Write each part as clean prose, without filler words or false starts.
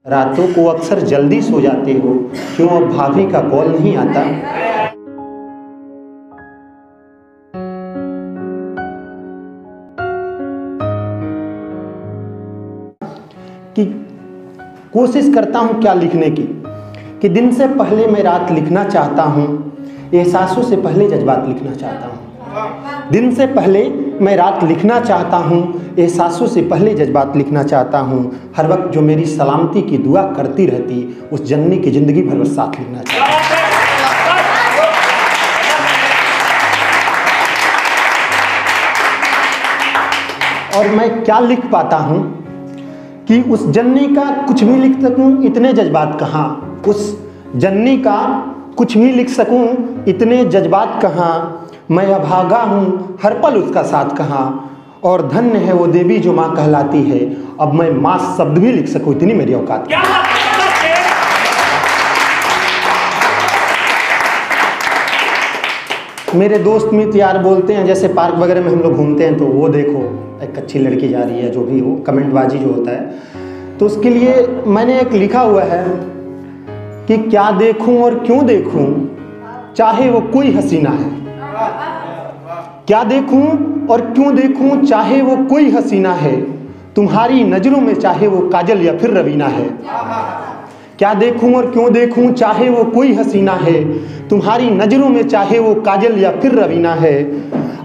रातों को अक्सर जल्दी सो जाते हो, क्यों अब भाभी का कॉल नहीं आता? कि कोशिश करता हूँ क्या लिखने की, कि दिन से पहले मैं रात लिखना चाहता हूँ, एहसासों से पहले जज्बात लिखना चाहता हूँ। दिन से पहले मैं रात लिखना चाहता हूँ, एहसासों से पहले जज्बात लिखना चाहता हूँ। हर वक्त जो मेरी सलामती की दुआ करती रहती, उस जननी की ज़िंदगी भर बस साथ लिखना चाहता हूँ। और मैं क्या लिख पाता हूँ कि उस जननी का कुछ भी लिख सकूँ, इतने जज्बात कहाँ। उस जननी का कुछ भी लिख सकूँ, इतने जज्बात कहाँ। मैं अभागा हूँ, हर पल उसका साथ कहाँ। और धन्य है वो देवी जो माँ कहलाती है। अब मैं माँ शब्द भी लिख सकूँ, इतनी मेरी औकात है। मेरे दोस्त मित्र यार बोलते हैं, जैसे पार्क वगैरह में हम लोग घूमते हैं तो वो देखो एक अच्छी लड़की जा रही है, जो भी हो, कमेंटबाजी जो होता है, तो उसके लिए मैंने एक लिखा हुआ है कि क्या देखूं और क्यों देखूं, चाहे वो कोई हसीना है। क्या देखूं और क्यों देखूं, चाहे वो कोई हसीना है, तुम्हारी नजरों में चाहे वो काजल या फिर रवीना है। क्या देखूं और क्यों देखूं, चाहे वो कोई हसीना है, तुम्हारी नजरों में चाहे वो काजल या फिर रवीना है।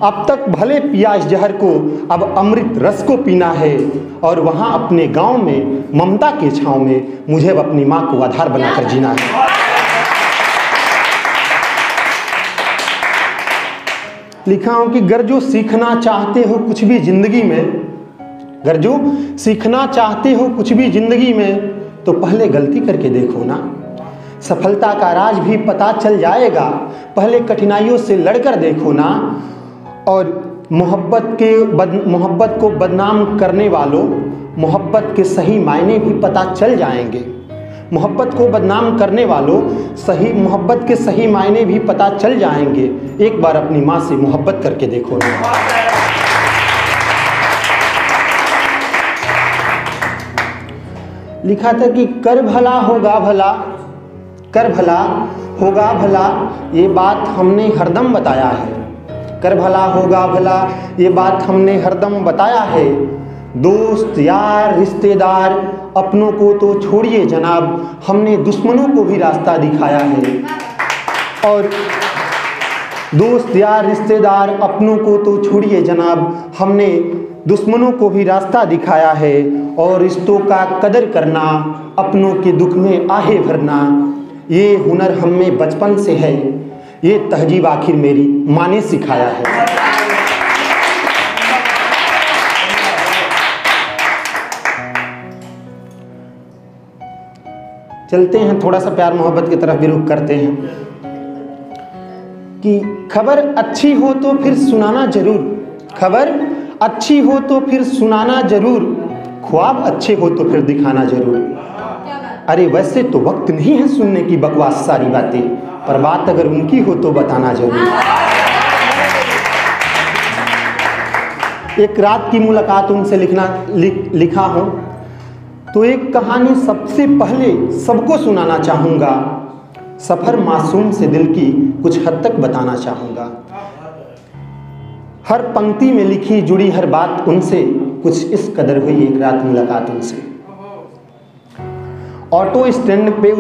अब तक भले पिया इस जहर को, अब अमृत रस को पीना है। और वहां अपने गांव में ममता के छांव में मुझे अब अपनी माँ को आधार बनाकर जीना है। लिखा हूं कि गर जो सीखना चाहते हो कुछ भी जिंदगी में, गर जो सीखना चाहते हो कुछ भी जिंदगी में, तो पहले गलती करके देखो ना, सफलता का राज भी पता चल जाएगा। पहले कठिनाइयों से लड़कर देखो ना। और मोहब्बत को बदनाम करने वालों, मोहब्बत के सही मायने भी पता चल जाएंगे। मोहब्बत को बदनाम करने वालों, मोहब्बत के सही मायने भी पता चल जाएंगे। एक बार अपनी माँ से मोहब्बत करके देखो ना। लिखा था कि कर भला होगा भला, कर भला होगा भला, ये बात हमने हरदम बताया है। कर भला होगा भला, ये बात हमने हरदम बताया है। दोस्त यार रिश्तेदार अपनों को तो छोड़िए जनाब, हमने दुश्मनों को भी रास्ता दिखाया है। और दोस्त यार रिश्तेदार अपनों को तो छोड़िए जनाब, हमने दुश्मनों को भी रास्ता दिखाया है। और रिश्तों का कदर करना, अपनों के दुख में आहे भरना, ये हुनर हम में बचपन से है। ये तहजीब आखिर मेरी माँ ने सिखाया है। चलते हैं थोड़ा सा प्यार मोहब्बत की तरफ भी रुख करते हैं कि खबर अच्छी हो तो फिर सुनाना जरूर, खबर अच्छी हो तो फिर सुनाना जरूर, ख्वाब अच्छे हो तो फिर दिखाना जरूर। अरे वैसे तो वक्त नहीं है सुनने की बकवास सारी बातें, पर बात अगर उनकी हो तो बताना जरूर। एक रात की मुलाकात उनसे लिखा हूं, तो एक कहानी सबसे पहले सबको सुनाना चाहूँगा। सफ़र मासूम से दिल की कुछ हद तक बताना चाहूँगा। हर पंक्ति में लिखी जुड़ी हर बात उनसे कुछ इस कदर हुई एक रात मुलाकात उनसे। ऑटो स्टैंड पे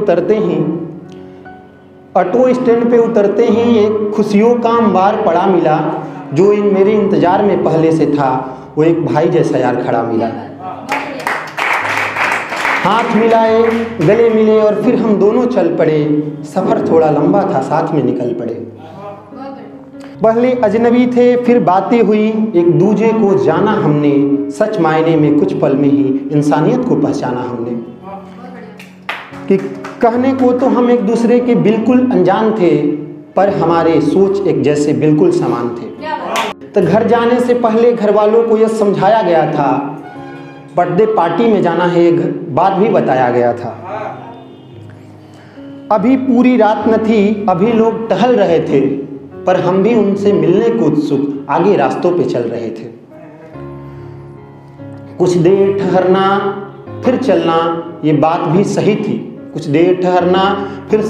उतरते ही एक खुशियों का अंबार पड़ा मिला। जो मेरे इंतजार में पहले से था, वो एक भाई जैसा यार खड़ा मिला। हाथ मिलाए, गले मिले और फिर हम दोनों चल पड़े। सफ़र थोड़ा लंबा था, साथ में निकल पड़े। पहले अजनबी थे, फिर बातें हुई, एक दूजे को जाना हमने। सच मायने में कुछ पल में ही इंसानियत को पहचाना हमने। कि कहने को तो हम एक दूसरे के बिल्कुल अनजान थे, पर हमारे सोच एक जैसे बिल्कुल समान थे। तो घर जाने से पहले घर वालों को यह समझाया गया था, बर्थडे पार्टी में जाना है, एक बात भी बताया गया था। अभी पूरी रात न थी, अभी लोग टहल रहे थे, पर हम भी उनसे मिलने को उत्सुक आगे रास्तों पे चल रहे थे। कुछ देर ठहरना फिर चलना ये बात भी सही थी, कुछ देर ठहरना फिर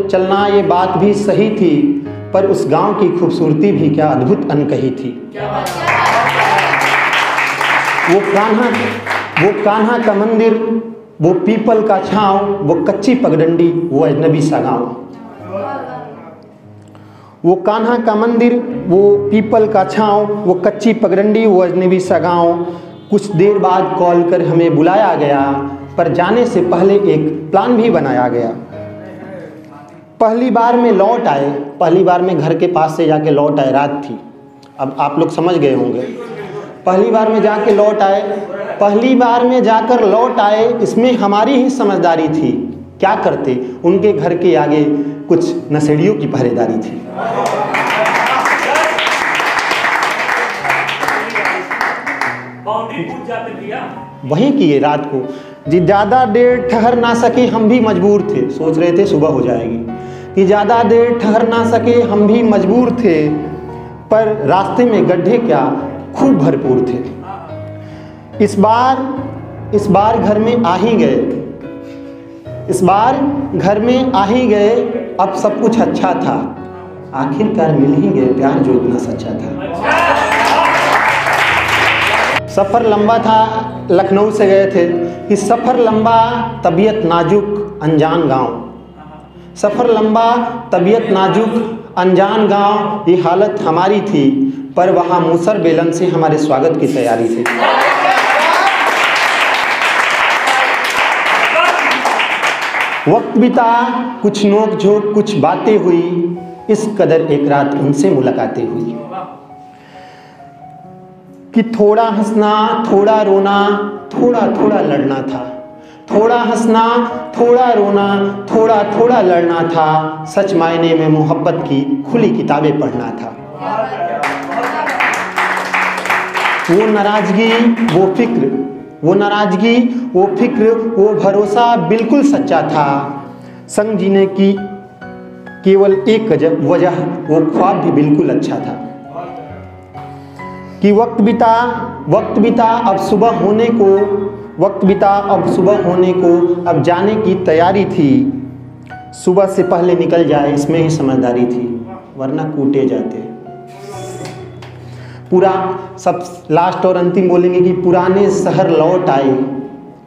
चलना ये बात भी सही थी, पर उस गांव की खूबसूरती भी क्या अद्भुत अनकही थी। वो कान्हा का मंदिर, वो पीपल का छाँव, वो कच्ची पगडंडी, वो अजनबी सा गाँव। वो कान्हा का मंदिर, वो पीपल का छाँव, वो कच्ची पगडंडी, वो अजनबी सा गाँव। कुछ देर बाद कॉल कर हमें बुलाया गया, पर जाने से पहले एक प्लान भी बनाया गया। पहली बार में लौट आए, पहली बार में घर के पास से जाके लौट आए, रात थी। अब आप लोग समझ गए होंगे, पहली बार में जाके लौट आए, पहली बार में जाकर लौट आए, इसमें हमारी ही समझदारी थी। क्या करते, उनके घर के आगे कुछ नशेड़ियों की पहरेदारी थी। वहीं किए रात को जी, ज़्यादा देर ठहर ना सके हम भी मजबूर थे, सोच रहे थे सुबह हो जाएगी, कि ज़्यादा देर ठहर ना सके हम भी मजबूर थे, पर रास्ते में गड्ढे क्या खूब भरपूर थे। इस बार घर में आ ही गए, इस बार घर में आ ही गए, अब सब कुछ अच्छा था, आखिरकार मिल ही गए प्यार जो इतना सच्चा था। सफ़र लंबा था, लखनऊ से गए थे, कि सफ़र लंबा तबीयत नाजुक अनजान गांव, सफ़र लंबा तबीयत नाजुक अनजान गांव, ये हालत हमारी थी, पर वहाँ मूसर बेलन से हमारे स्वागत की तैयारी थी। वक्त बीता, कुछ नोक झोंक कुछ बातें हुई, इस कदर एक रात उनसे मुलाकातें हुई, कि थोड़ा हंसना थोड़ा रोना, थोड़ा थोड़ा लड़ना था, थोड़ा हंसना थोड़ा रोना, थोड़ा थोड़ा लड़ना था, सच मायने में मोहब्बत की खुली किताबें पढ़ना था। वो नाराजगी वो फिक्र, वो नाराजगी वो फिक्र, वो भरोसा बिल्कुल सच्चा था, संग जीने की केवल एक वजह, वो ख्वाब भी बिल्कुल अच्छा था। कि वक्त बीता अब सुबह होने को, वक्त बीता अब सुबह होने को, अब जाने की तैयारी थी, सुबह से पहले निकल जाए इसमें ही समझदारी थी, वरना कूटे जाते। पूरा सब लास्ट और अंतिम बोलेंगे कि पुराने शहर लौट आए,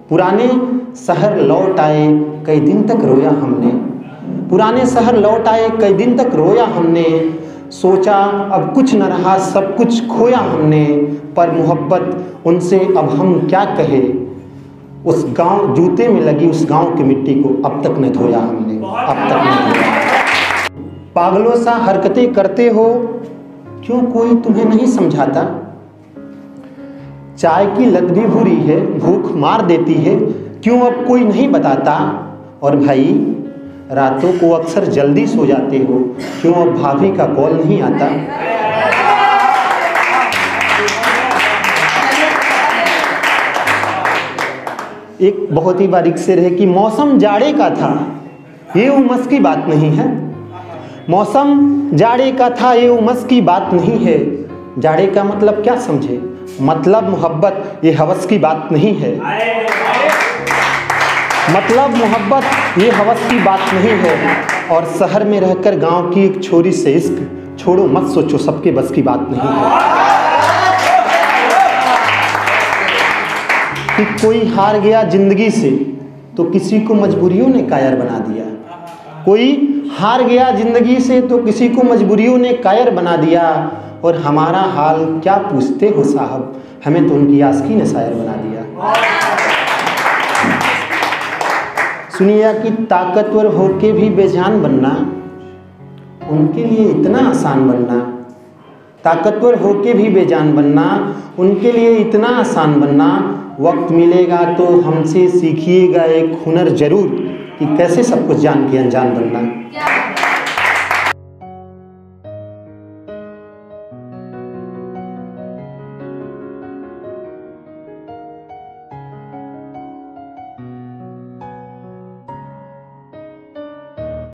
पुराने शहर लौट आए, कई दिन तक रोया हमने, पुराने शहर लौट आए, कई दिन तक रोया हमने, सोचा अब कुछ न रहा सब कुछ खोया हमने, पर मोहब्बत उनसे अब हम क्या कहे, उस गांव जूते में लगी उस गांव की मिट्टी को अब तक न धोया हमने, अब तक न धोया। पागलों सा हरकतें करते हो, क्यों कोई तुम्हें नहीं समझाता, चाय की लत भी बुरी है, भूख मार देती है, क्यों अब कोई नहीं बताता, और भाई रातों को अक्सर जल्दी सो जाते हो, क्यों अब भाभी का कॉल नहीं आता। एक बहुत ही बारीक से रहे कि मौसम जाड़े का था, ये उमस की बात नहीं है, मौसम जाड़े का था, ये उमस की बात नहीं है। जाड़े का मतलब क्या समझे, मतलब मोहब्बत, ये हवस की बात नहीं है, मतलब मोहब्बत ये हवस की बात नहीं है। और शहर में रहकर गांव की एक छोरी से इश्क, छोड़ो मत सोचो सबके बस की बात नहीं है। कि कोई हार गया जिंदगी से तो किसी को मजबूरियों ने कायर बना दिया, कोई हार गया जिंदगी से तो किसी को मजबूरियों ने कायर बना दिया, और हमारा हाल क्या पूछते हो साहब, हमें तो उनकी आशिकी ने शायर बना दिया। सुनिए कि ताकतवर होके भी बेजान बनना उनके लिए इतना आसान बनना, ताकतवर होके भी बेजान बनना उनके लिए इतना आसान बनना। वक्त मिलेगा तो हमसे सीखिएगा एक हुनर जरूर, कि कैसे सब कुछ जान के अनजान बनना।